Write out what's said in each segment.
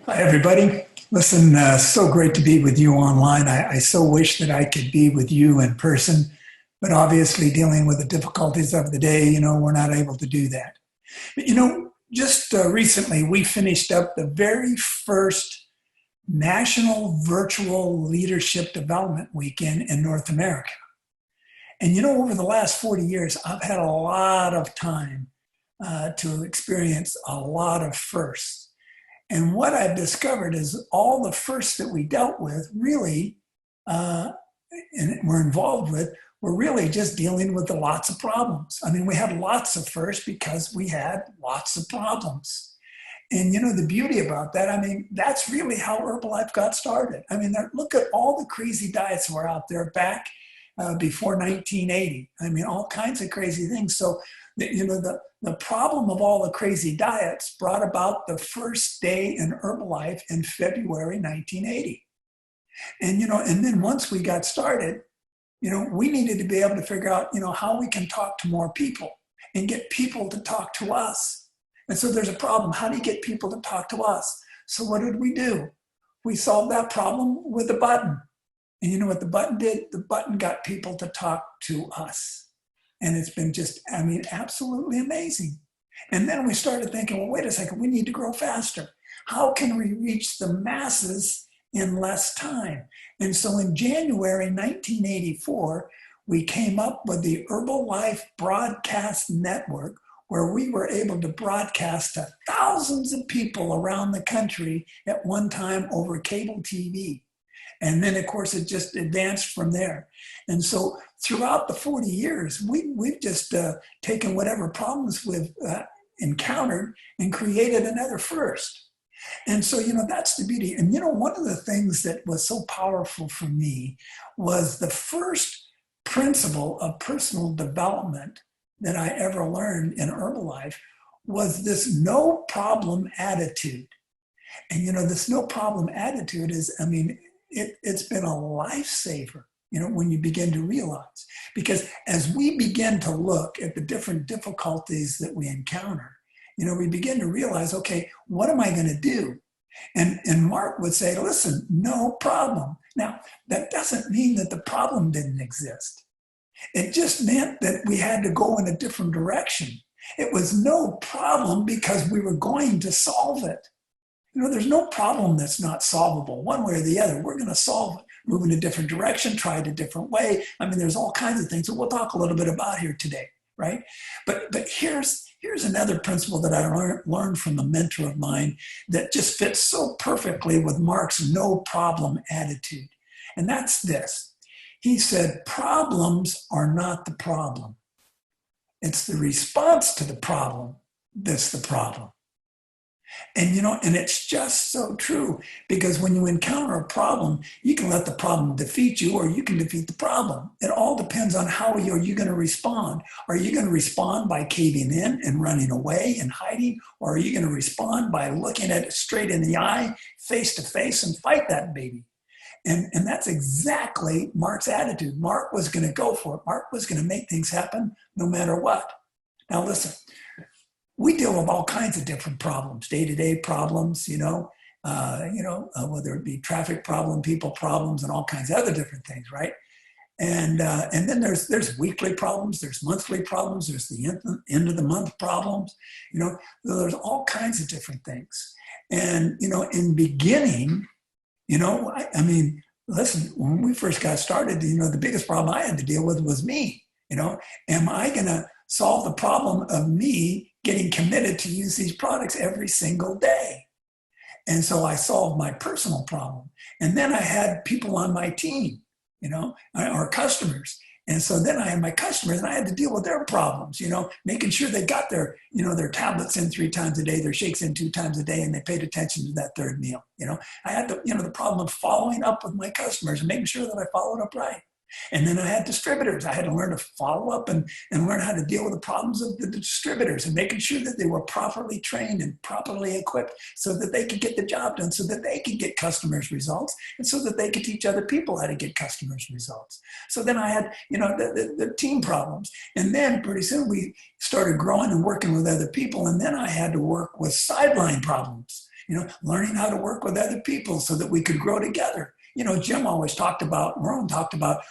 Hi, everybody. Listen, so great to be with you online. I so wish that I could be with you in person, but obviously, dealing with the difficulties of the day, we're not able to do that. But, just recently, we finished up the very first National Virtual Leadership Development Weekend in North America. And, over the last 40 years, I've had a lot of time to experience a lot of firsts. And what I've discovered is all the firsts that we dealt with really, uh, and we're involved with, were really just dealing with the lots of problems. I mean, we had lots of firsts because we had lots of problems. And the beauty about that, I mean, that's really how Herbalife got started. I mean, look at all the crazy diets that were out there back before 1980. I mean, all kinds of crazy things. So, the problem of all the crazy diets brought about the first day in Herbalife in February 1980. And, and then once we got started, we needed to be able to figure out, how we can talk to more people and get people to talk to us. And so there's a problem. How do you get people to talk to us? So what did we do? We solved that problem with a button. And you know what the button did? The button got people to talk to us. And it's been just, I mean, absolutely amazing. And then we started thinking, well, wait a second, we need to grow faster. How can we reach the masses in less time? And so in January 1984, we came up with the Herbalife Broadcast Network, where we were able to broadcast to thousands of people around the country at one time over cable TV. And then, of course, it just advanced from there. And so throughout the 40 years, we've just taken whatever problems we've encountered and created another first. And so, that's the beauty. And, one of the things that was so powerful for me was the first principle of personal development that I ever learned in Herbalife was this no problem attitude. And, this no problem attitude is, I mean, it's been a lifesaver, when you begin to realize. Because as we begin to look at the different difficulties that we encounter, we begin to realize, okay, what am I going to do? And Mark would say, listen, no problem. Now, that doesn't mean that the problem didn't exist. It just meant that we had to go in a different direction. It was no problem because we were going to solve it. There's no problem that's not solvable one way or the other. We're going to solve it, move in a different direction, try it a different way. I mean, there's all kinds of things that we'll talk a little bit about here today, right? But here's another principle that I learned from a mentor of mine that just fits so perfectly with Mark's no problem attitude. And that's this. He said, problems are not the problem. It's the response to the problem that's the problem. And, and it's just so true, because when you encounter a problem, you can let the problem defeat you or you can defeat the problem. It all depends on how are you going to respond. Are you going to respond by caving in and running away and hiding? Or are you going to respond by looking at it straight in the eye, face to face, and fight that baby? And that's exactly Mark's attitude. Mark was going to go for it. Mark was going to make things happen no matter what. Now, listen. We deal with all kinds of different problems, day-to-day problems, whether it be traffic problem, people problems, and all kinds of other different things, right? And then there's weekly problems, there's monthly problems, there's the end of the month problems, there's all kinds of different things. And, in beginning, I mean, listen, when we first got started, the biggest problem I had to deal with was me, am I going to solve the problem of me getting committed to use these products every single day? And so I solved my personal problem. And then I had people on my team, our customers. And so then I had my customers and I had to deal with their problems, making sure they got their, their tablets in 3 times a day, their shakes in 2 times a day, and they paid attention to that third meal. I had the problem of following up with my customers and making sure that I followed up right. And then I had distributors. I had to learn to follow up and learn how to deal with the problems of the distributors and making sure that they were properly trained and properly equipped so that they could get the job done, so that they could get customers' results, and so that they could teach other people how to get customers' results. So then I had, the team problems. And then pretty soon we started growing and working with other people. And then I had to work with sideline problems. learning how to work with other people so that we could grow together. Jim always talked about, Ron talked about,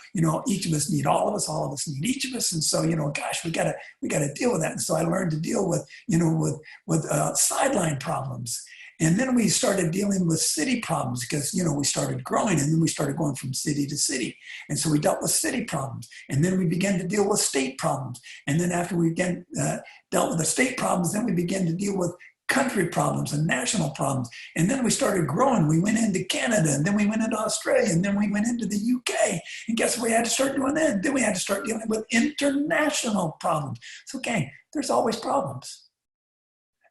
each of us need all of us need each of us. And so, gosh, we gotta deal with that. And so I learned to deal with, sideline problems. And then we started dealing with city problems because, we started growing and then we started going from city to city. And so we dealt with city problems. And then we began to deal with state problems. And then after we again dealt with the state problems, then we began to deal with country problems and national problems. And then we started growing. We went into Canada, and then we went into Australia, and then we went into the UK. And guess what we had to start doing then? Then we had to start dealing with international problems. So gang, there's always problems.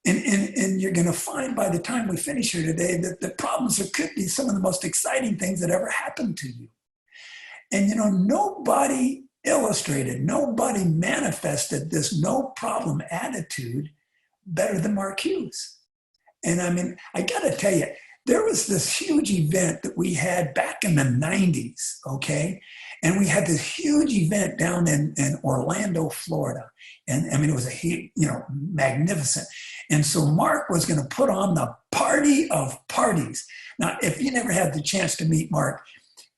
And you're going to find by the time we finish here today that the problems could be some of the most exciting things that ever happened to you. And nobody illustrated, nobody manifested this no problem attitude better than Mark Hughes. And I mean, I got to tell you, there was this huge event that we had back in the 90s, okay? And we had this huge event down in Orlando, Florida. And I mean, it was magnificent. And so Mark was going to put on the party of parties. Now, if you never had the chance to meet Mark,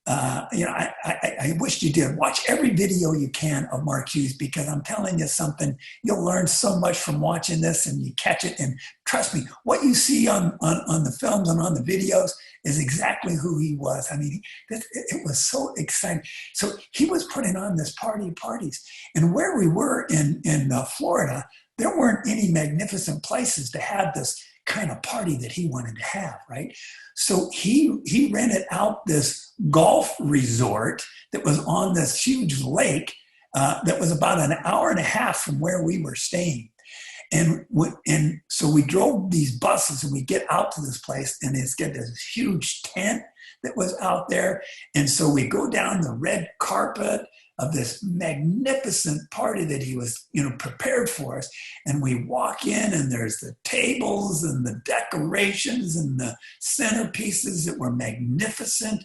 I wish you did. Watch every video you can of Mark Hughes, because I'm telling you something, you'll learn so much from watching this, and you catch it. And trust me, what you see on the films and on the videos is exactly who he was. I mean, it was so exciting. So he was putting on this party of parties. And where we were in Florida, there weren't any magnificent places to have this kind of party that he wanted to have, right? So he rented out this golf resort that was on this huge lake that was about an hour and a half from where we were staying. And so we drove these buses, and we get out to this place, and it's got this huge tent that was out there. And so we go down the red carpet of this magnificent party that he was, prepared for us. And we walk in, and there's the tables and the decorations and the centerpieces that were magnificent.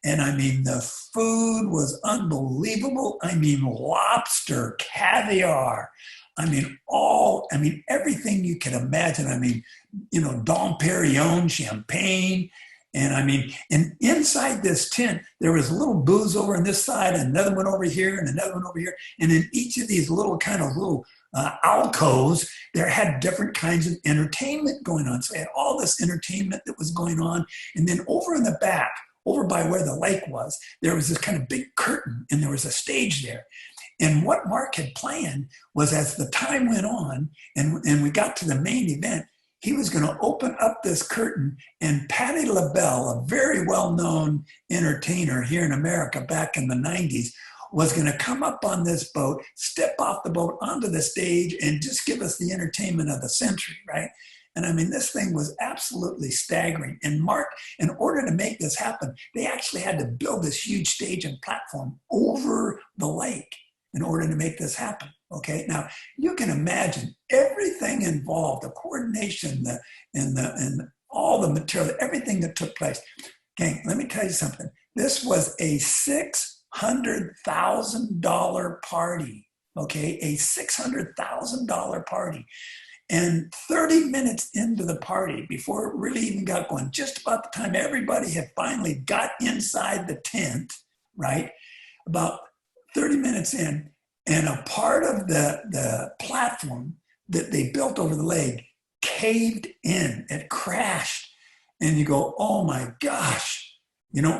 And I mean, the food was unbelievable. I mean, lobster, caviar. I mean, everything you can imagine. I mean, Dom Perignon, champagne. And I mean, and inside this tent, there was a little booze over on this side, and another one over here, and another one over here. And in each of these little alcoves, there had different kinds of entertainment going on. So I had all this entertainment that was going on. And then over in the back, over by where the lake was, there was this kind of big curtain, and there was a stage there. And what Mark had planned was, as the time went on and we got to the main event, he was going to open up this curtain, and Patti LaBelle, a very well-known entertainer here in America back in the 90s, was going to come up on this boat, step off the boat onto the stage, and just give us the entertainment of the century, right? And I mean, this thing was absolutely staggering. And Mark, in order to make this happen, they actually had to build this huge stage and platform over the lake in order to make this happen. Okay, now you can imagine everything involved, the coordination, and all the material, everything that took place. Okay, let me tell you something. This was a $600,000 party. Okay, a $600,000 party. And 30 minutes into the party, before it really even got going, just about the time everybody had finally got inside the tent, right? About 30 minutes in, and a part of the platform that they built over the lake caved in. It crashed. And you go, oh my gosh.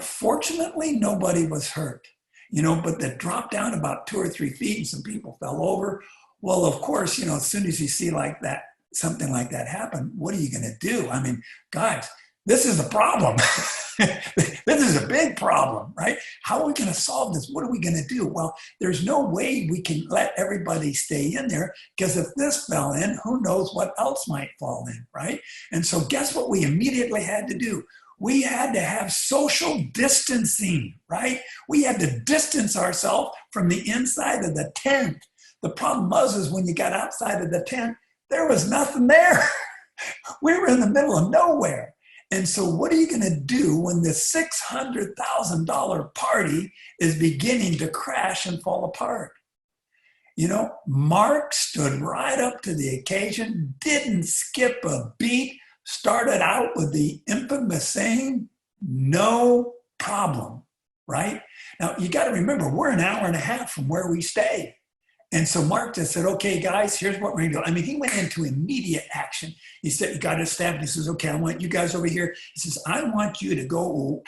Fortunately, nobody was hurt. But they dropped down about 2 or 3 feet, and some people fell over. Well, of course, as soon as you see like that, something like that happen, what are you going to do? I mean, guys, this is a problem. This is a big problem, right? How are we going to solve this? What are we going to do? Well, there's no way we can let everybody stay in there, because if this fell in, who knows what else might fall in, right? And so guess what we immediately had to do? We had to have social distancing, right? We had to distance ourselves from the inside of the tent. The problem was when you got outside of the tent, there was nothing there. We were in the middle of nowhere. And so what are you going to do when the $600,000 party is beginning to crash and fall apart? Mark stood right up to the occasion, didn't skip a beat, started out with the infamous saying, no problem, right? Now, you got to remember, we're an hour and a half from where we stay. And so Mark just said, okay, guys, here's what we're going to do. I mean, he went into immediate action. He said, you got to establish. He says, okay, I want you guys over here. He says, I want you to go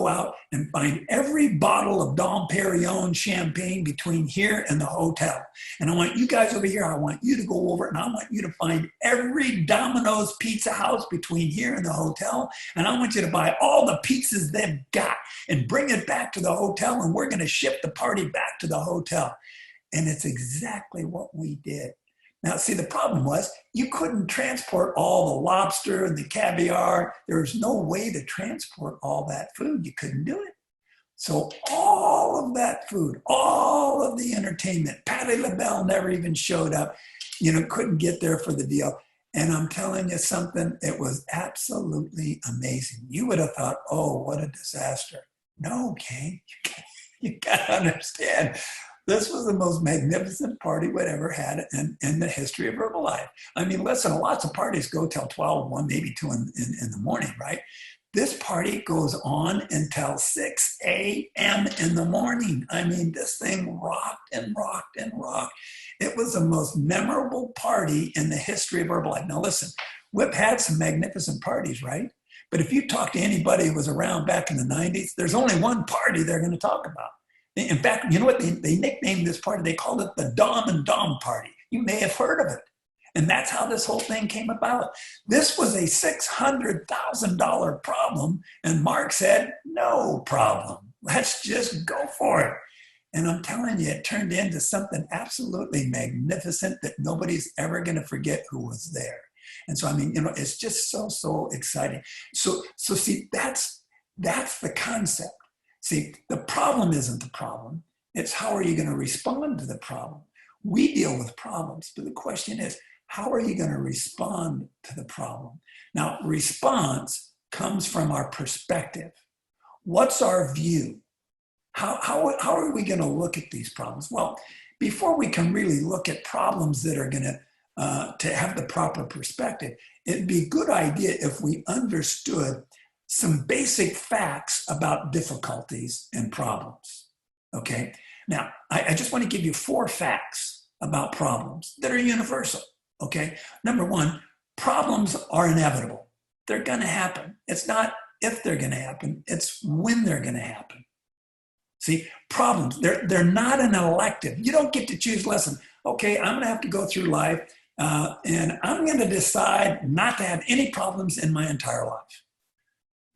out and find every bottle of Dom Perignon champagne between here and the hotel. And I want you guys over here. I want you to go over and I want you to find every Domino's Pizza House between here and the hotel. And I want you to buy all the pizzas they've got and bring it back to the hotel. And we're going to ship the party back to the hotel. And it's exactly what we did. Now, see, the problem was you couldn't transport all the lobster and the caviar. There was no way to transport all that food. You couldn't do it. So all of that food, all of the entertainment, Patti LaBelle never even showed up, couldn't get there for the deal. And I'm telling you something, it was absolutely amazing. You would have thought, oh, what a disaster. No, Kane, you got to understand. This was the most magnificent party we'd ever had in the history of Herbalife. I mean, listen, lots of parties go till 12, 1, maybe 2 in the morning, right? This party goes on until 6 a.m. in the morning. I mean, this thing rocked and rocked and rocked. It was the most memorable party in the history of Herbalife. Now, listen, we've had some magnificent parties, right? But if you talk to anybody who was around back in the 90s, there's only one party they're going to talk about. In fact, you know what? They nicknamed this party, they called it the Dom and Dom Party. You may have heard of it. And that's how this whole thing came about. This was a $600,000 problem. And Mark said, no problem. Let's just go for it. And I'm telling you, it turned into something absolutely magnificent that nobody's ever going to forget who was there. And so, I mean, it's just so exciting. So see, that's the concept. See, the problem isn't the problem. It's how are you going to respond to the problem? We deal with problems, but the question is, how are you going to respond to the problem? Now, response comes from our perspective. What's our view? How are we going to look at these problems? Well, before we can really look at problems that are going to have the proper perspective, it'd be a good idea if we understood some basic facts about difficulties and problems, okay? Now, I just want to give you 4 facts about problems that are universal, okay? Number 1, problems are inevitable. They're going to happen. It's not if they're going to happen, it's when they're going to happen. See, problems, they're not an elective. You don't get to choose, listen, okay, I'm going to have to go through life and I'm going to decide not to have any problems in my entire life.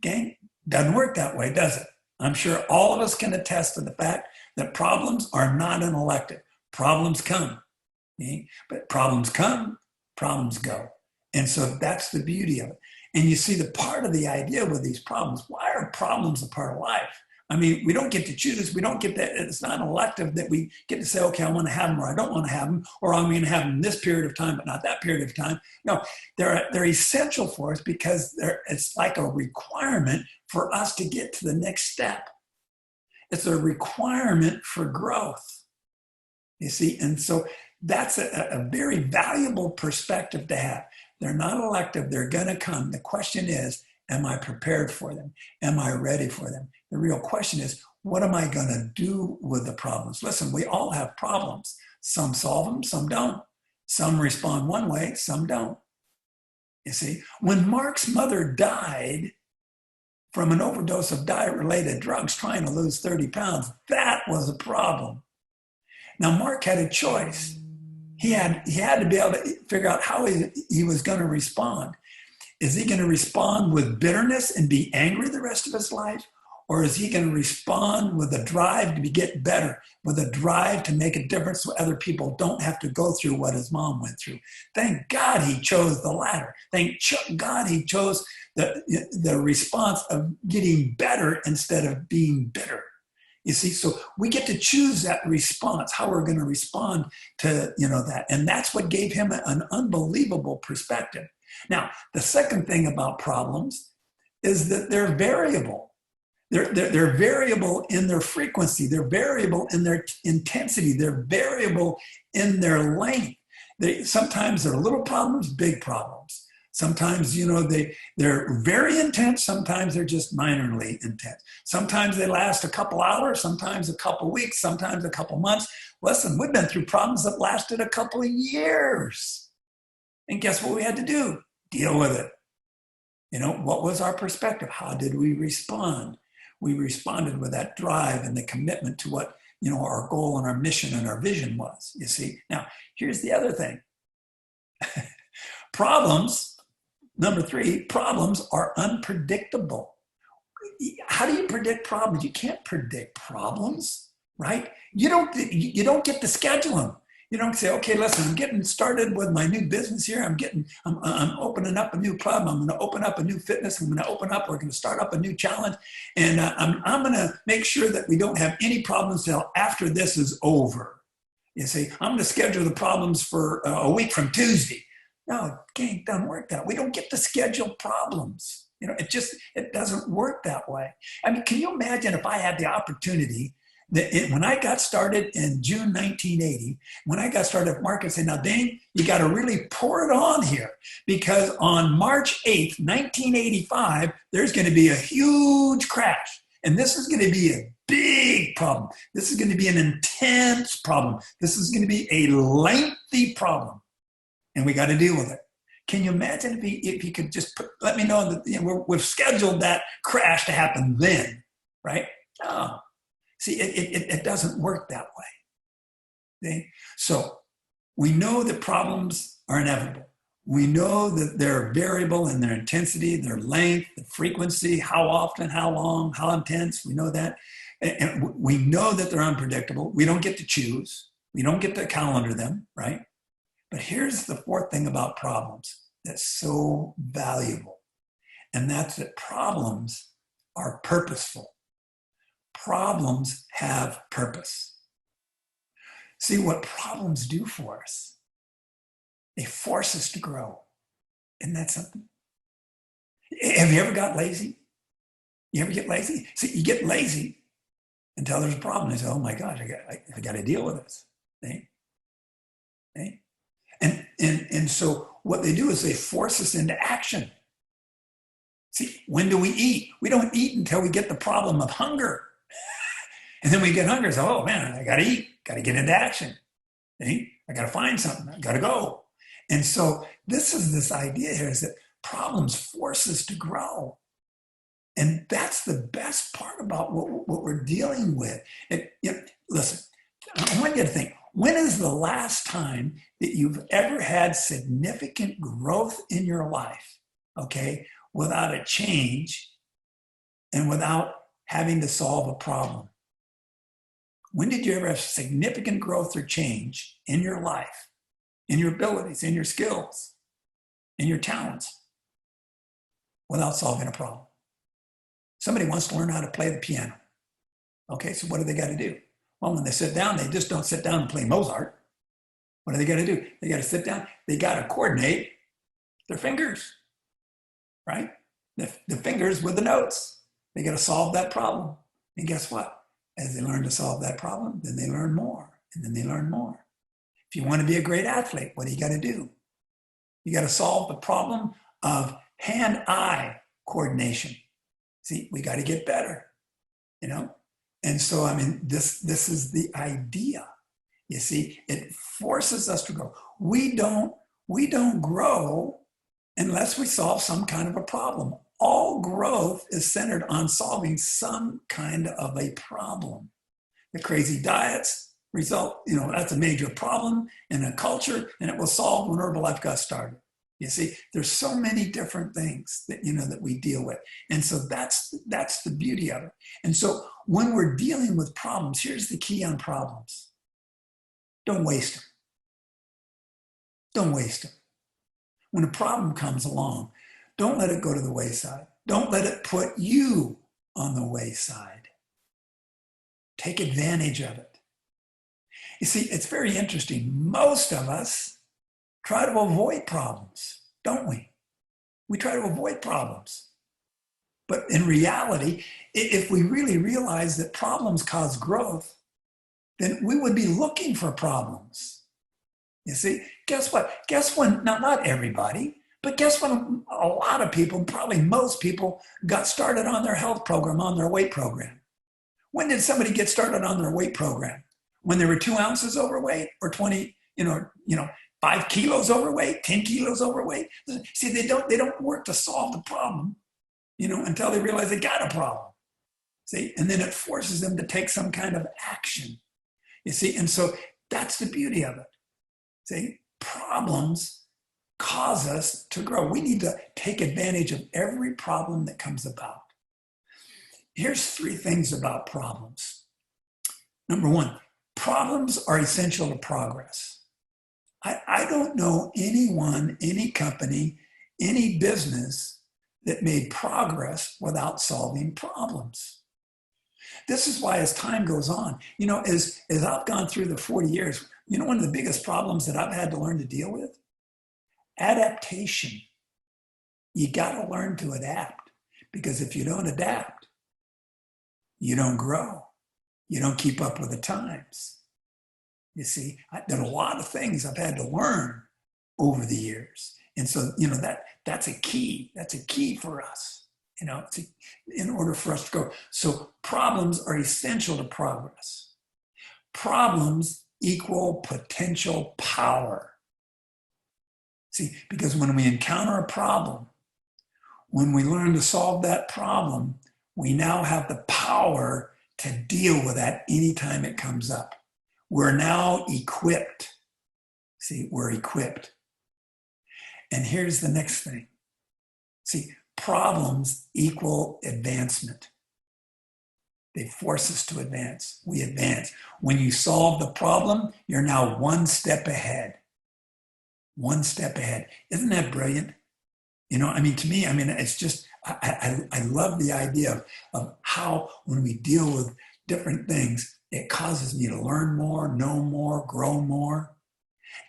Okay? Doesn't work that way, does it? I'm sure all of us can attest to the fact that problems are not an elective. Problems come. Okay? But problems come, problems go. And so that's the beauty of it. And you see the part of the idea with these problems, why are problems a part of life? I mean, we don't get to choose. We don't get that. It's not an elective that we get to say, okay, I want to have them or I don't want to have them, or I'm going to have them this period of time, but not that period of time. No, they're essential for us because it's like a requirement for us to get to the next step. It's a requirement for growth, you see? And so that's a very valuable perspective to have. They're not elective. They're going to come. The question is, am I prepared for them? Am I ready for them? The real question is, what am I going to do with the problems? Listen, we all have problems. Some solve them, some don't. Some respond one way, some don't. You see, when Mark's mother died from an overdose of diet-related drugs trying to lose 30 pounds, that was a problem. Now, Mark had a choice. He had to be able to figure out how he was going to respond. Is he going to respond with bitterness and be angry the rest of his life? Or is he going to respond with a drive to get better, with a drive to make a difference so other people don't have to go through what his mom went through? Thank God he chose the latter. Thank God he chose the response of getting better instead of being bitter. You see, so we get to choose that response, how we're going to respond to that. And that's what gave him an unbelievable perspective. Now, the second thing about problems is that they're variable. They're variable in their frequency. They're variable in their intensity. They're variable in their length. Sometimes they're little problems, big problems. Sometimes, they're very intense. Sometimes they're just minorly intense. Sometimes they last a couple hours, sometimes a couple weeks, sometimes a couple months. Listen, we've been through problems that lasted a couple of years. And guess what we had to do? Deal with it. What was our perspective? How did we respond? We responded with that drive and the commitment to what, our goal and our mission and our vision was, you see. Now, here's the other thing. Problems, number 3, problems are unpredictable. How do you predict problems? You can't predict problems, right? You don't get to schedule them. You don't say, okay, listen, I'm getting started with my new business here. I'm opening up a new club. I'm going to open up a new fitness. We're going to start up a new challenge. And I'm going to make sure that we don't have any problems till after this is over. You see, I'm going to schedule the problems for a week from Tuesday. No, it doesn't work that way. We don't get to schedule problems. It doesn't work that way. I mean, can you imagine if I had the opportunity when I got started in June 1980, when I got started at Market, I said, now, Dane, you got to really pour it on here, because on March 8th, 1985, there's going to be a huge crash. And this is going to be a big problem. This is going to be an intense problem. This is going to be a lengthy problem. And we got to deal with it. Can you imagine if you could just let me know that we've scheduled that crash to happen then, right? Oh. See, it doesn't work that way. Okay? So we know that problems are inevitable. We know that they're variable in their intensity, their length, the frequency, how often, how long, how intense. We know that. And we know that they're unpredictable. We don't get to choose. We don't get to calendar them, right? But here's the 4th thing about problems that's so valuable. And that's that problems are purposeful. Problems have purpose. See, what problems do for us, they force us to grow. Isn't that something? Have you ever got lazy? You ever get lazy? See, you get lazy until there's a problem. You say, oh my gosh, I got to deal with this. Okay? Okay? And so what they do is they force us into action. See, when do we eat? We don't eat until we get the problem of hunger. And then we get hungry, so, oh man, I got to eat, got to get into action. I got to find something, I got to go. And so this idea here is that problems force us to grow. And that's the best part about what we're dealing with. Listen, I want you to think, when is the last time that you've ever had significant growth in your life, okay, without a change and without having to solve a problem? When did you ever have significant growth or change in your life, in your abilities, in your skills, in your talents, without solving a problem? Somebody wants to learn how to play the piano. Okay, so what do they got to do? Well, when they sit down, they just don't sit down and play Mozart. What do they got to do? They got to sit down. They got to coordinate their fingers, right? The fingers with the notes. They got to solve that problem. And guess what? As they learn to solve that problem, then they learn more, and then they learn more. If you want to be a great athlete, what do you got to do? You got to solve the problem of hand-eye coordination. See, we got to get better, And so, I mean, this is the idea. You see, it forces us to grow. We don't grow unless we solve some kind of a problem. All growth is centered on solving some kind of a problem. The crazy diets result, that's a major problem in a culture, and it was solved when Herbalife got started. You see, there's so many different things that, that we deal with. And so that's the beauty of it. And so when we're dealing with problems, here's the key on problems. Don't waste them. Don't waste them. When a problem comes along, don't let it go to the wayside. Don't let it put you on the wayside. Take advantage of it. You see, it's very interesting. Most of us try to avoid problems, don't we? We try to avoid problems. But in reality, if we really realize that problems cause growth, then we would be looking for problems. You see, guess what? Guess when, now not everybody, But guess what? A lot of people, probably most people, got started on their health program, on their weight program. When did somebody get started on their weight program? When they were 2 ounces overweight, or 20, 5 kilos overweight, 10 kilos overweight? See, they don't work to solve the problem, until they realize they got a problem. See, and then it forces them to take some kind of action. You see, and so that's the beauty of it. See, problems cause us to grow. We need to take advantage of every problem that comes about. Here's 3 things about problems. Number 1, problems are essential to progress. I don't know anyone, any company, any business that made progress without solving problems. This is why as time goes on, as I've gone through the 40 years, one of the biggest problems that I've had to learn to deal with? Adaptation. You got to learn to adapt, because if you don't adapt, you don't grow. You don't keep up with the times. You see, there are a lot of things I've had to learn over the years. And so, that's a key. That's a key for us, in order for us to grow. So problems are essential to progress. Problems equal potential power. See, because when we encounter a problem, when we learn to solve that problem, we now have the power to deal with that anytime it comes up. We're now equipped. See, we're equipped. And here's the next thing. See, problems equal advancement. They force us to advance. We advance. When you solve the problem, you're now one step ahead. One step ahead. Isn't that brilliant? To me, it's just, I love the idea of how when we deal with different things, it causes me to learn more, know more, grow more.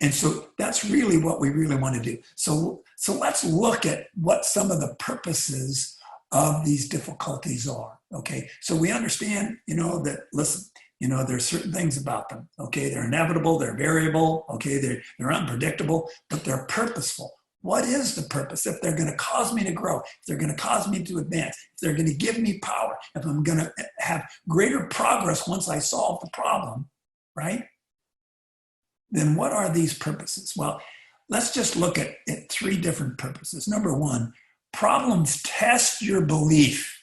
And so that's really what we really want to do. So let's look at what some of the purposes of these difficulties are. Okay, so we understand, that, listen, there's certain things about them. Okay, they're inevitable, they're variable, okay, they're unpredictable, but they're purposeful. What is the purpose? If they're going to cause me to grow, if they're going to cause me to advance, if they're going to give me power, if I'm going to have greater progress once I solve the problem, right? Then what are these purposes? Well, let's just look at 3 different purposes. Number 1, problems test your belief.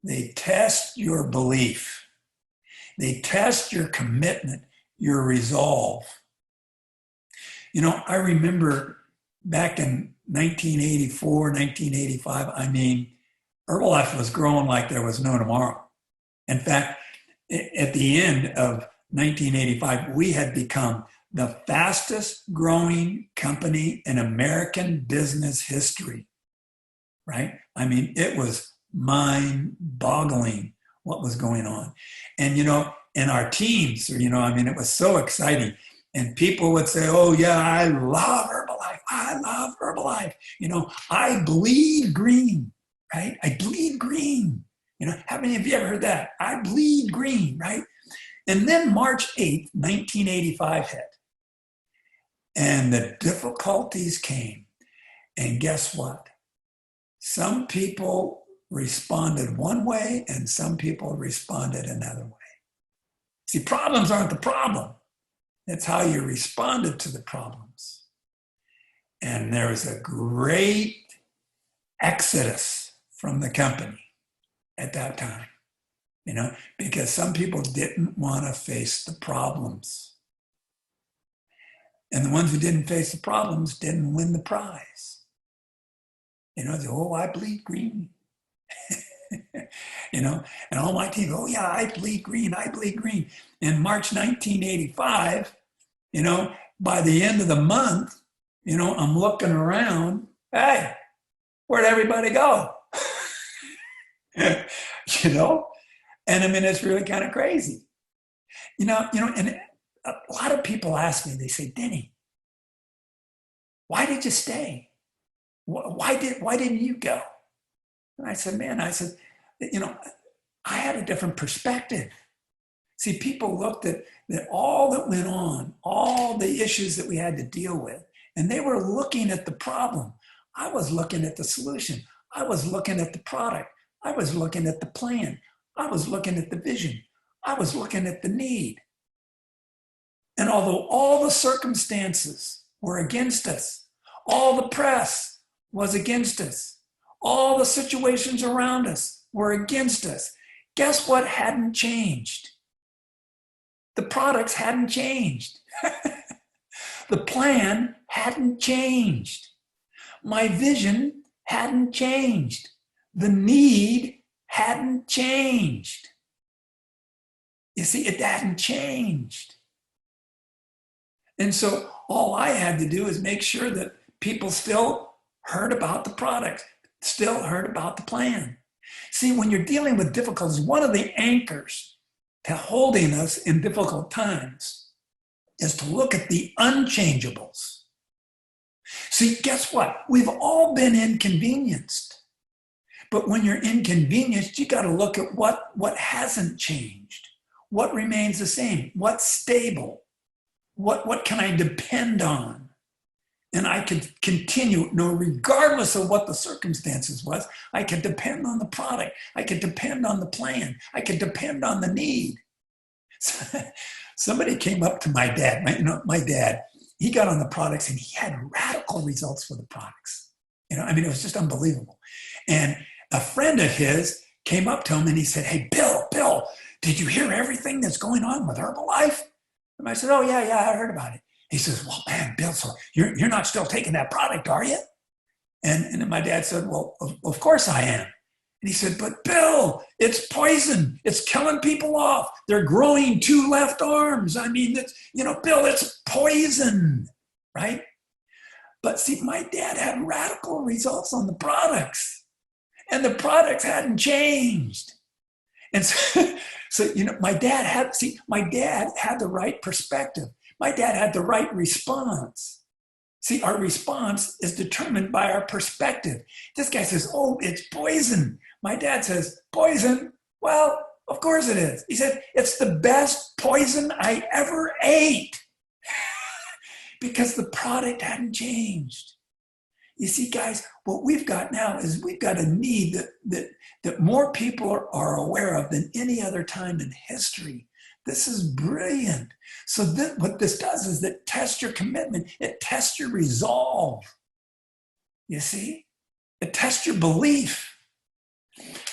They test your belief. They test your commitment, your resolve. I remember back in 1984, 1985, Herbalife was growing like there was no tomorrow. In fact, at the end of 1985, we had become the fastest growing company in American business history, right? It was mind-boggling what was going on. And, in our teams, it was so exciting. And people would say, oh yeah, I love Herbalife. I love Herbalife. I bleed green, right? I bleed green. How many of you ever heard that? I bleed green, right? And then March 8th, 1985 hit. And the difficulties came. And guess what? Some people responded one way and some people responded another way. See, problems aren't the problem. It's how you responded to the problems. And there was a great exodus from the company at that time, because some people didn't want to face the problems. And the ones who didn't face the problems didn't win the prize. I bleed green. And all my team, oh yeah, I bleed green. In March 1985, by the end of the month, I'm looking around, hey, where'd everybody go? And it's really kind of crazy. And a lot of people ask me, they say, Denny, why did you stay? Why didn't you go? And I said, I had a different perspective. See, people looked at all that went on, all the issues that we had to deal with, And they were looking at the problem. I was looking at the solution. I was looking at the product. I was looking at the plan. I was looking at the vision. I was looking at the need. And although all the circumstances were against us, all the press was against us, all the situations around us were against us, guess what hadn't changed? The products hadn't changed. The plan hadn't changed. My vision hadn't changed. The need hadn't changed. You see, it hadn't changed. And so all I had to do is make sure that people still heard about the product, still heard about the plan. See, when you're dealing with difficulties, one of the anchors to holding us in difficult times is to look at the unchangeables. See, guess what? We've all been inconvenienced. But when you're inconvenienced, you got to look at what hasn't changed, what remains the same, what's stable, what can I depend on? And I could continue, regardless of what the circumstances was, I could depend on the product. I could depend on the plan. I could depend on the need. Somebody came up to my dad, my dad, he got on the products and he had radical results for the products. It was just unbelievable. And a friend of his came up to him and he said, "Hey, Bill, did you hear everything that's going on with Herbalife?" And I said, "Oh, yeah, I heard about it." He says, "Well, man, Bill, so you're not still taking that product, are you?" And then my dad said, "Well, of course I am." And he said, "But Bill, it's poison. It's killing people off. They're growing 2 left arms. Bill, it's poison," right? But see, my dad had radical results on the products, and the products hadn't changed. And so my dad had the right perspective. My dad had the right response. See, our response is determined by our perspective. This guy says, "Oh, it's poison." My dad says, "Poison? Well, of course it is." He said, "It's the best poison I ever ate." Because the product hadn't changed. You see, guys, what we've got now is we've got a need that more people are aware of than any other time in history. This is brilliant. So what this does is that tests your commitment. It tests your resolve. You see? It tests your belief.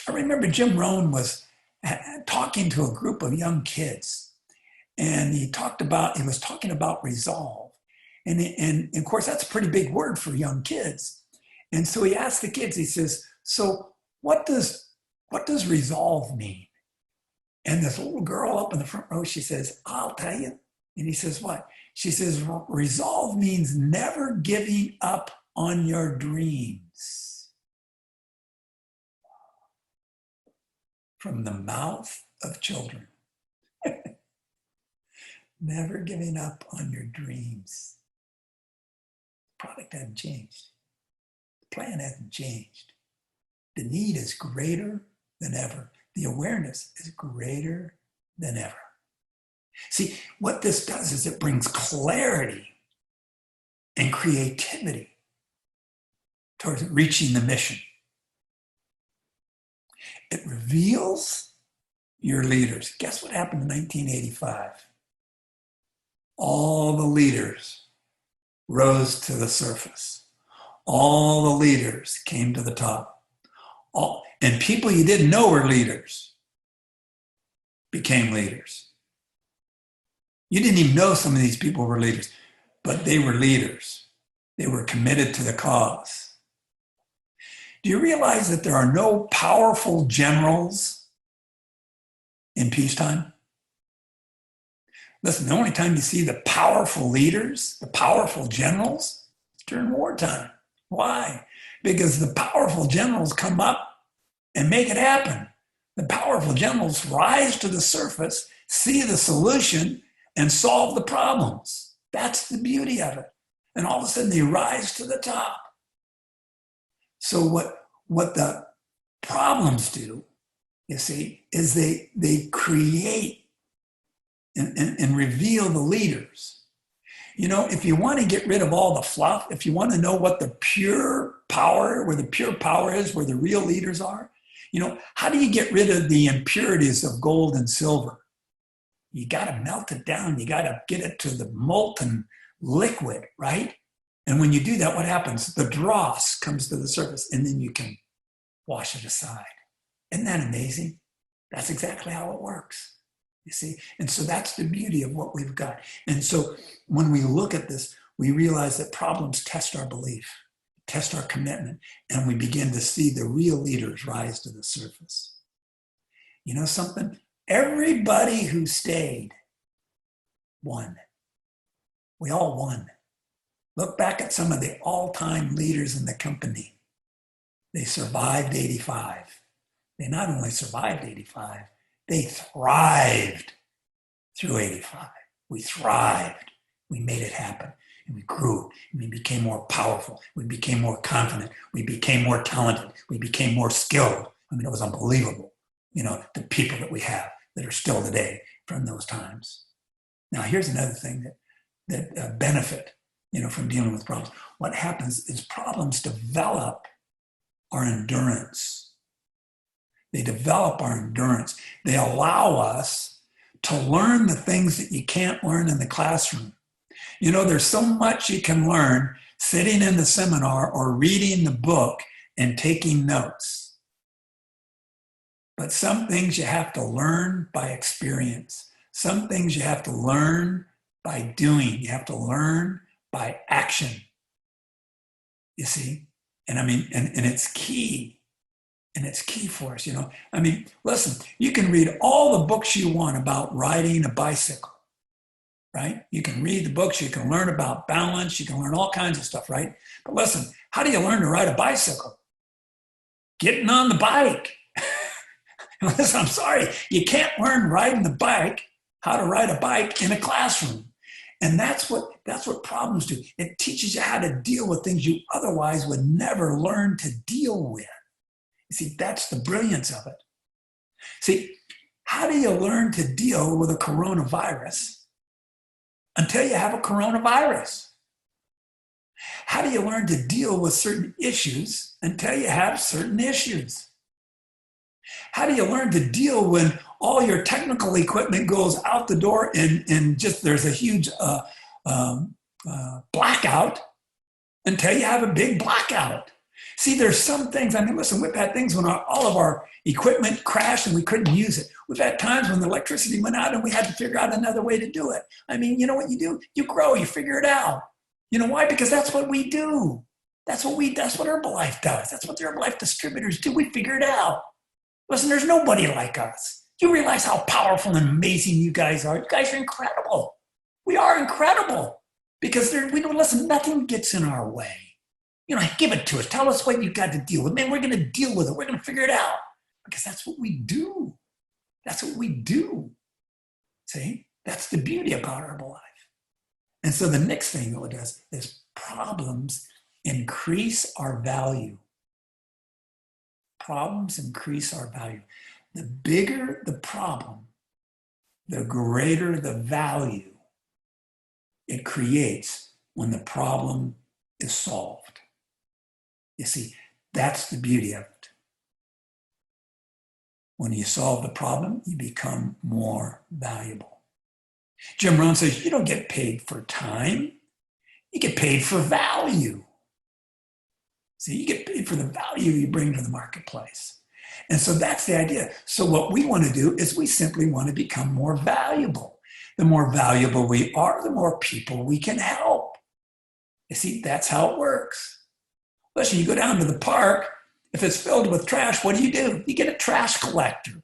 I remember Jim Rohn was talking to a group of young kids, and he was talking about resolve. And of course, that's a pretty big word for young kids. And so he asked the kids, he says, "So what does resolve mean?" And this little girl up in the front row, she says, "I'll tell you." And he says, "What?" She says, "Resolve means never giving up on your dreams." From the mouth of children. Never giving up on your dreams. The product hasn't changed. The plan hasn't changed. The need is greater than ever. The awareness is greater than ever. See, what this does is it brings clarity and creativity towards reaching the mission. It reveals your leaders. Guess what happened in 1985? All the leaders rose to the surface. All the leaders came to the top. And people you didn't know were leaders became leaders. You didn't even know some of these people were leaders, but they were leaders. They were committed to the cause. Do you realize that there are no powerful generals in peacetime? Listen, the only time you see the powerful leaders, the powerful generals, is during wartime. Why? Because the powerful generals come up and make it happen. The powerful generals rise to the surface, see the solution, and solve the problems. That's the beauty of it. And all of a sudden they rise to the top. So what the problems do, you see, is they create and reveal the leaders. You know, if you want to get rid of all the fluff, if you want to know what the pure power, where the pure power is, where the real leaders are, you know, how do you get rid of the impurities of gold and silver? You got to melt it down. You got to get it to the molten liquid, right? And when you do that, what happens? The dross comes to the surface, and then you can wash it aside. Isn't that amazing? That's exactly how it works. You see? And so that's the beauty of what we've got. And so when we look at this, we realize that problems test our belief, test our commitment, and we begin to see the real leaders rise to the surface. You know something? Everybody who stayed won. We all won. Look back at some of the all-time leaders in the company. They survived 85. They not only survived 85, they thrived through 85. We thrived. We made it happen. And we grew. And we became more powerful. We became more confident. We became more talented. We became more skilled. I mean, it was unbelievable. You know, the people that we have that are still today from those times. Now, here's another thing that benefit, you know, from dealing with problems. What happens is problems develop our endurance. They develop our endurance. They allow us to learn the things that you can't learn in the classroom. You know, there's so much you can learn sitting in the seminar or reading the book and taking notes. But some things you have to learn by experience. Some things you have to learn by doing. You have to learn by action. You see? And I mean, and it's key. And it's key for us, you know. I mean, listen, you can read all the books you want about riding a bicycle, right? You can read the books, you can learn about balance, you can learn all kinds of stuff, right? But listen, how do you learn to ride a bicycle? Getting on the bike. Listen, I'm sorry, you can't learn riding the bike, how to ride a bike in a classroom. And that's what problems do. It teaches you how to deal with things you otherwise would never learn to deal with. See, that's the brilliance of it. See, how do you learn to deal with a coronavirus until you have a coronavirus? How do you learn to deal with certain issues until you have certain issues? How do you learn to deal when all your technical equipment goes out the door and just there's a huge blackout until you have a big blackout? See, there's some things, I mean, listen, we've had things when all of our equipment crashed and we couldn't use it. We've had times when the electricity went out and we had to figure out another way to do it. I mean, you know what you do? You grow, you figure it out. You know why? Because that's what we do. That's what Herbalife does. That's what the Herbalife distributors do. We figure it out. Listen, there's nobody like us. You realize how powerful and amazing you guys are. You guys are incredible. We are incredible because listen, nothing gets in our way. You know, give it to us. Tell us what you've got to deal with. Man, we're going to deal with it. We're going to figure it out because that's what we do. That's what we do. See, that's the beauty about Herbalife. And so the next thing that it does is problems increase our value. Problems increase our value. The bigger the problem, the greater the value it creates when the problem is solved. You see, that's the beauty of it. When you solve the problem, you become more valuable. Jim Rohn says, you don't get paid for time. You get paid for value. See, you get paid for the value you bring to the marketplace. And so that's the idea. So what we want to do is we simply want to become more valuable. The more valuable we are, the more people we can help. You see, that's how it works. Listen, you go down to the park, if it's filled with trash, what do? You get a trash collector,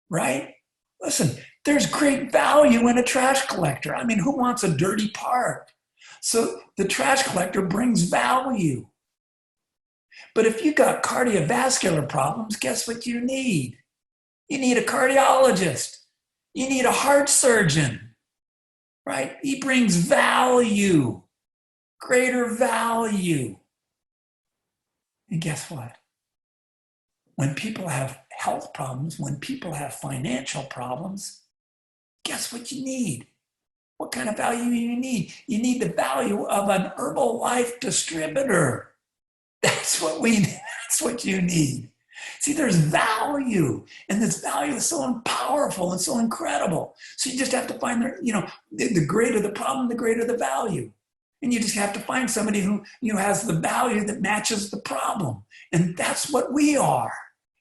right? Listen, there's great value in a trash collector. I mean, who wants a dirty park? So the trash collector brings value. But if you got cardiovascular problems, guess what you need? You need a cardiologist. You need a heart surgeon, right? He brings value, greater value. And guess what? When people have health problems, when people have financial problems, guess what you need? What kind of value do you need? You need the value of an Herbalife distributor. That's what we need. That's what you need. See, there's value, and this value is so powerful and so incredible. So you just have to find, the greater the problem, the greater the value. And you just have to find somebody who has the value that matches the problem. And that's what we are.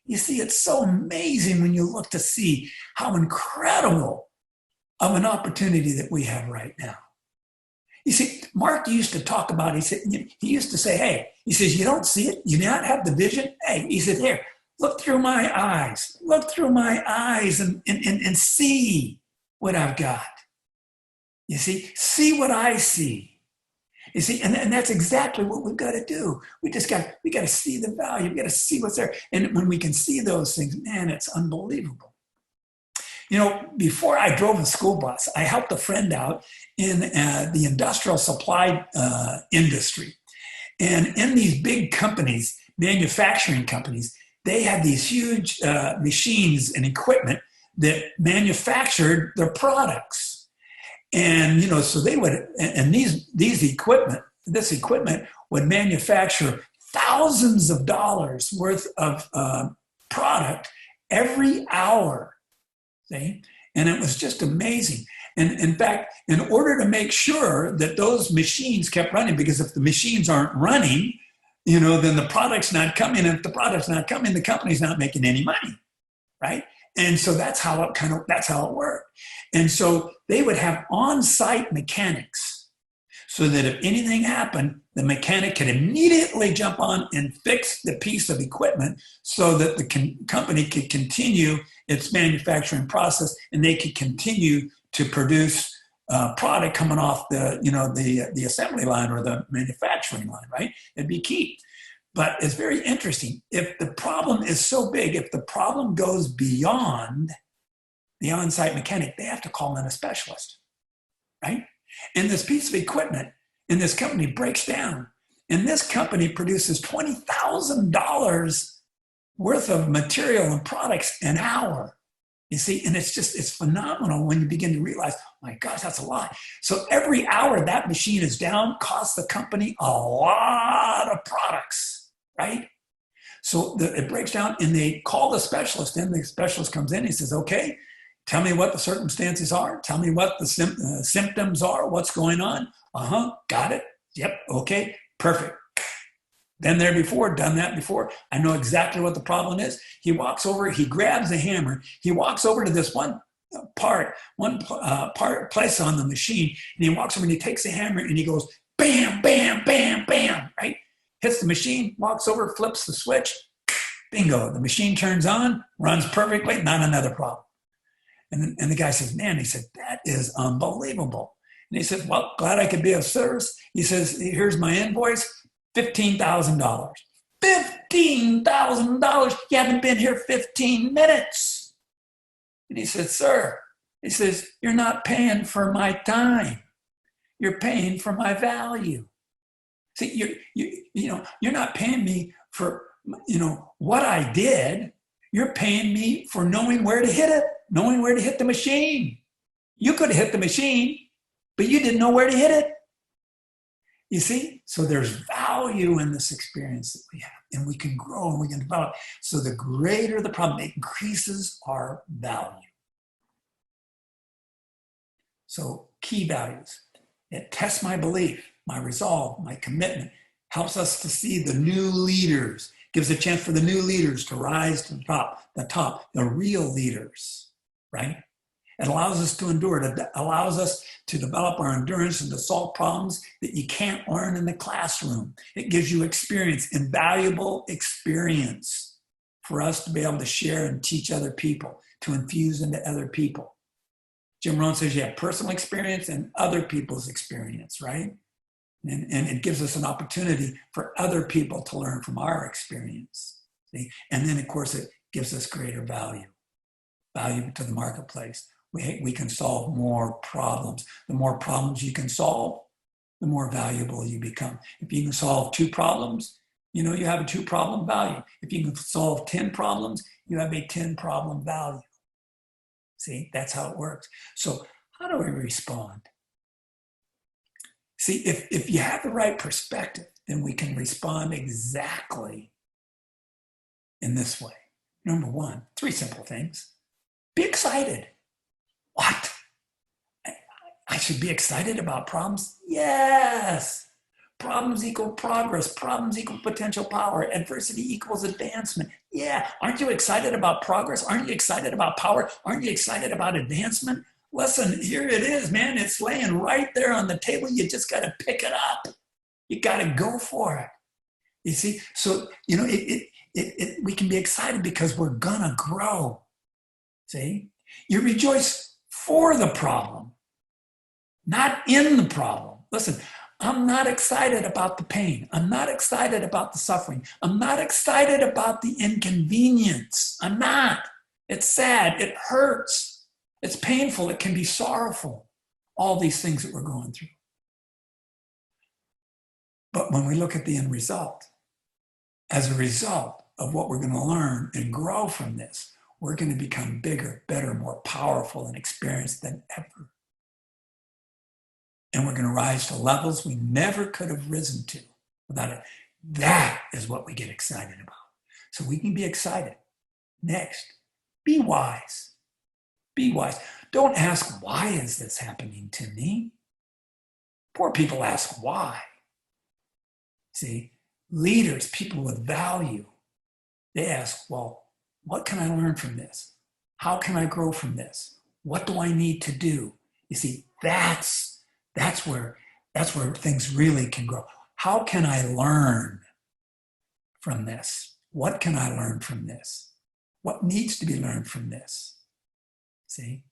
You see, it's so amazing when you look to see how incredible of an opportunity that we have right now. You see, Mark used to talk about, he used to say, hey, he says, you don't see it? You do not have the vision? Hey, he said, here, look through my eyes. Look through my eyes and see what I've got. You see what I see. You see, and that's exactly what we've got to do. We got to see the value. We got to see what's there. And when we can see those things, man, it's unbelievable. Before I drove a school bus, I helped a friend out in the industrial supply industry. And in these big companies, manufacturing companies, they had these huge machines and equipment that manufactured their products. And, so they would, and this equipment would manufacture thousands of dollars worth of product every hour. See? And it was just amazing. And in fact, in order to make sure that those machines kept running, because if the machines aren't running, then the product's not coming. And if the product's not coming, the company's not making any money, right? And so that's how it worked. And so they would have on-site mechanics so that if anything happened, the mechanic could immediately jump on and fix the piece of equipment so that the company could continue its manufacturing process and they could continue to produce product coming off the assembly line or the manufacturing line, right? It'd be key. But it's very interesting. If the problem is so big, if the problem goes beyond the on-site mechanic, they have to call in a specialist, right? And this piece of equipment in this company breaks down. And this company produces $20,000 worth of material and products an hour. You see, and it's phenomenal when you begin to realize, oh my gosh, that's a lot. So every hour that machine is down costs the company a lot of products, right? So it breaks down and they call the specialist in. The specialist comes in, he says, okay, tell me what the circumstances are. Tell me what the symptoms are, what's going on. Got it. Yep, okay, perfect. Been there before, done that before. I know exactly what the problem is. He walks over, he grabs a hammer, he walks over to this one place on the machine, and he walks over and he takes the hammer and he goes, bam, bam, bam, bam, right? Hits the machine, walks over, flips the switch, bingo, the machine turns on, runs perfectly, not another problem. And the guy says, man, he said, that is unbelievable. And he said, well, glad I could be of service. He says, here's my invoice. $15,000. $15,000. You haven't been here 15 minutes. And he said, sir, he says, you're not paying for my time. You're paying for my value. See, you're not paying me for, what I did. You're paying me for knowing where to hit it, knowing where to hit the machine. You could have hit the machine, but you didn't know where to hit it. You see, so there's value in this experience that we have, and we can grow and we can develop. So the greater the problem, it increases our value. So key values. It tests my belief, my resolve, my commitment, helps us to see the new leaders, gives a chance for the new leaders to rise to the top, the real leaders, right? It allows us to endure. It allows us to develop our endurance and to solve problems that you can't learn in the classroom. It gives you experience, invaluable experience for us to be able to share and teach other people, to infuse into other people. Jim Rohn says you have personal experience and other people's experience, right? And it gives us an opportunity for other people to learn from our experience. See? And then, of course, it gives us greater value to the marketplace. We can solve more problems. The more problems you can solve, the more valuable you become. If you can solve 2 problems, you have a 2-problem value. If you can solve 10 problems, you have a 10-problem value. See, that's how it works. So how do we respond? See, if you have the right perspective, then we can respond exactly in this way. Number one, 3 simple things. Be excited. What? I should be excited about problems? Yes. Problems equal progress. Problems equal potential power. Adversity equals advancement. Yeah. Aren't you excited about progress? Aren't you excited about power? Aren't you excited about advancement? Listen, here it is, man. It's laying right there on the table. You just got to pick it up. You got to go for it. You see? So, you know, we can be excited because we're going to grow. See? You rejoice for the problem, not in the problem. Listen, I'm not excited about the pain. I'm not excited about the suffering. I'm not excited about the inconvenience. I'm not. It's sad. It hurts. It's painful. It can be sorrowful. All these things that we're going through. But when we look at the end result, as a result of what we're going to learn and grow from this, we're going to become bigger, better, more powerful and experienced than ever. And we're going to rise to levels we never could have risen to without it. That is what we get excited about. So we can be excited. Next, be wise. Be wise. Don't ask, why is this happening to me? Poor people ask why. See, leaders, people with value, they ask, well, what can I learn from this? How can I grow from this? What do I need to do? You see, that's where things really can grow. How can I learn from this? What can I learn from this? What needs to be learned from this? See?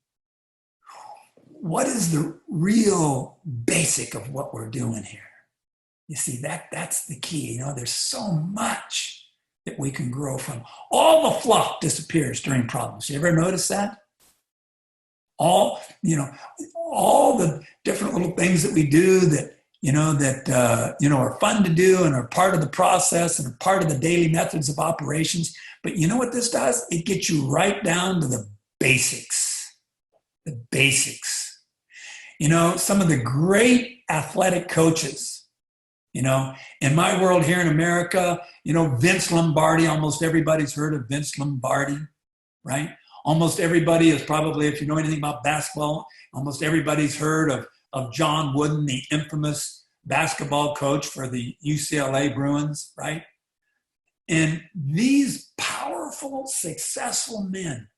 What is the real basic of what we're doing here? You see, that's the key. You know, there's so much that we can grow from. All the fluff disappears during problems. You ever notice that? All the different little things that we do that are fun to do and are part of the process and are part of the daily methods of operations. But you know what this does? It gets you right down to the basics. The basics. You know, some of the great athletic coaches, you know, in my world here in America, you know, Vince Lombardi, almost everybody's heard of Vince Lombardi, right? Almost everybody is probably, if you know anything about basketball, almost everybody's heard of John Wooden, the infamous basketball coach for the UCLA Bruins, right? And these powerful, successful men,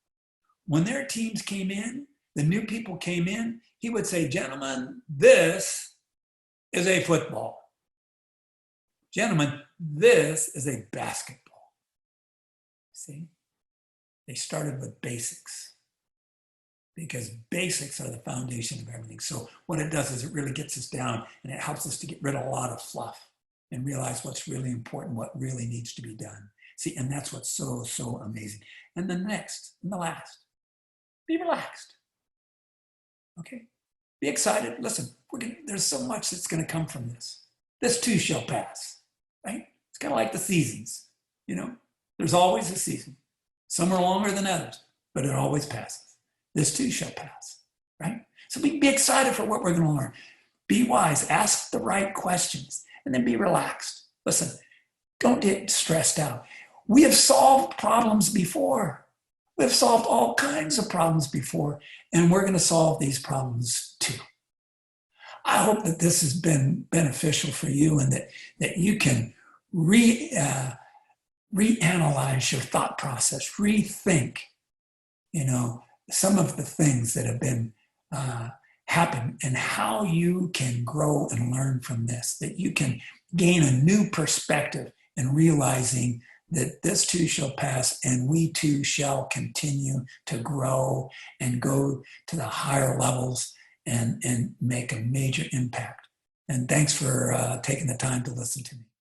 when their teams came in, the new people came in, he would say, gentlemen, this is a football. Gentlemen, this is a basketball. See? They started with basics because basics are the foundation of everything. So what it does is it really gets us down and it helps us to get rid of a lot of fluff and realize what's really important, what really needs to be done. See, and that's what's so, so amazing. And the next, and the last, be relaxed. Okay? Be excited. Listen, there's so much that's going to come from this. This too shall pass, right? It's kind of like the seasons, you know? There's always a season. Some are longer than others, but it always passes. This too shall pass, right? So we can be excited for what we're going to learn. Be wise, ask the right questions, and then be relaxed. Listen, don't get stressed out. We have solved problems before. We've solved all kinds of problems before, and we're going to solve these problems too. I hope that this has been beneficial for you and that you can reanalyze your thought process, rethink, you know, some of the things that have been happen and how you can grow and learn from this, that you can gain a new perspective in realizing that this too shall pass and we too shall continue to grow and go to the higher levels and make a major impact. And thanks for taking the time to listen to me.